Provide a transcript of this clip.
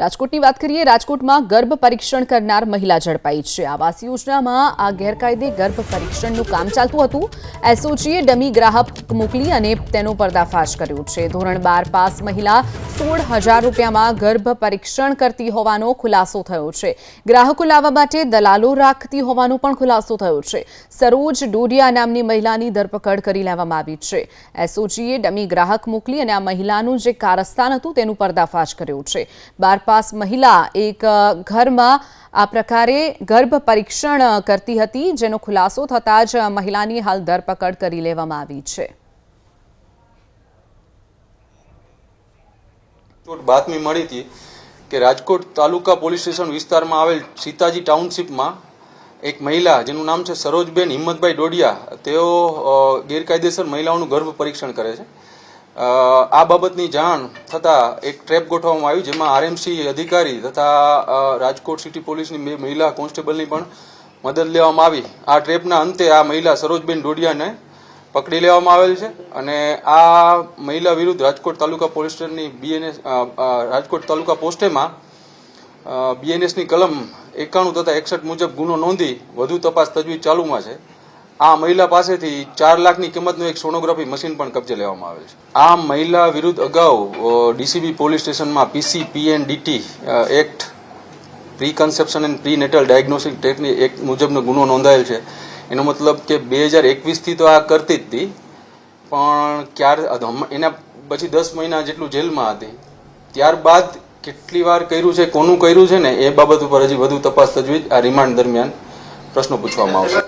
રાજકોટની વાત કરીએ। રાજકોટમાં ગર્ભ પરીક્ષણ કરનાર મહિલા ઝડપાઈ છે। આવાસ યોજનામાં આ ગેરકાયદે ગર્ભ પરીક્ષણનું કામ ચાલતું હતું। એસઓજીએ ડમી ગ્રાહક મોકલી અને તેનો પર્દાફાશ કર્યો છે। ધોરણ 12 પાસ મહિલા 16,000 રૂપિયામાં ગર્ભ પરીક્ષણ કરતી હોવાનો ખુલાસો થયો છે। ગ્રાહકો લાવવા માટે દલાલો રાખતી હોવાનો પણ ખુલાસો થયો છે। સરોજ ડોડિયા નામની મહિલાની ધરપકડ કરી લેવામાં આવી છે। એસઓજીએ ડમી ગ્રાહક મોકલી અને આ મહિલાનું જે કારસ્તાન હતું તેનું પર્દાફાશ કર્યો છે। 12 પાસ મહિલા એક ઘરમાં આ પ્રકારે ગર્ભ પરીક્ષણ કરતી હતી, જેનો ખુલાસો થતાં જ મહિલાની હાલ ધરપકડ કરી લેવામાં આવી છે। બાતમી મળી હતી કે રાજકોટ તાલુકા પોલીસ સ્ટેશન વિસ્તારમાં આવેલ સીતાજી ટાઉનશીપમાં એક મહિલા જેનું નામ છે સરોજબેન હિંમતભાઈ ડોડિયા, તેઓ ગેરકાયદેસર મહિલાઓનું ગર્ભ પરીક્ષણ કરે છે। આ બાબતની જાણ થતાં એક ટ્રેપ ગોઠવવામાં આવ્યું, જેમાં આરએમસી અધિકારી તથા રાજકોટ સિટી પોલીસની 2 મહિલા કોન્સ્ટેબલની પણ મદદ લેવામાં આવી। આ ટ્રેપના અંતે આ મહિલા સરોજબેન ડોડિયાને પકડી લેવામાં આવેલ છે અને આ મહિલા વિરુદ્ધ રાજકોટ તાલુકા પોલીસ સ્ટેશનની રાજકોટ તાલુકા પોસ્ટેમાં બીએનએસની કલમ 91 તથા 61 મુજબ ગુનો નોંધી વધુ તપાસ તજવીજ ચાલુમાં છે। આ મહિલા પાસેથી 4 લાખની કિંમતનું એક સોનોગ્રાફી મશીન પણ કબજે લેવામાં આવેલ છે। આ મહિલા વિરુદ્ધ અગાઉ ડીસીબી પોલીસ સ્ટેશનમાં PCPNDT act pre conception and pre natal diagnostic technique act મુજબનો ગુનો નોંધાયેલ છે। એનો મતલબ કે 2021થી તો આ કરતી જ હતી, પણ એના પછી 10 મહિના જેટલું જેલમાં હતી। ત્યારબાદ કેટલી વાર કર્યું છે, કોનું કર્યું છે ને એ બાબત ઉપર હજી વધુ તપાસ તજવીજ આ રિમાન્ડ દરમિયાન પ્રશ્નો પૂછવામાં આવશે।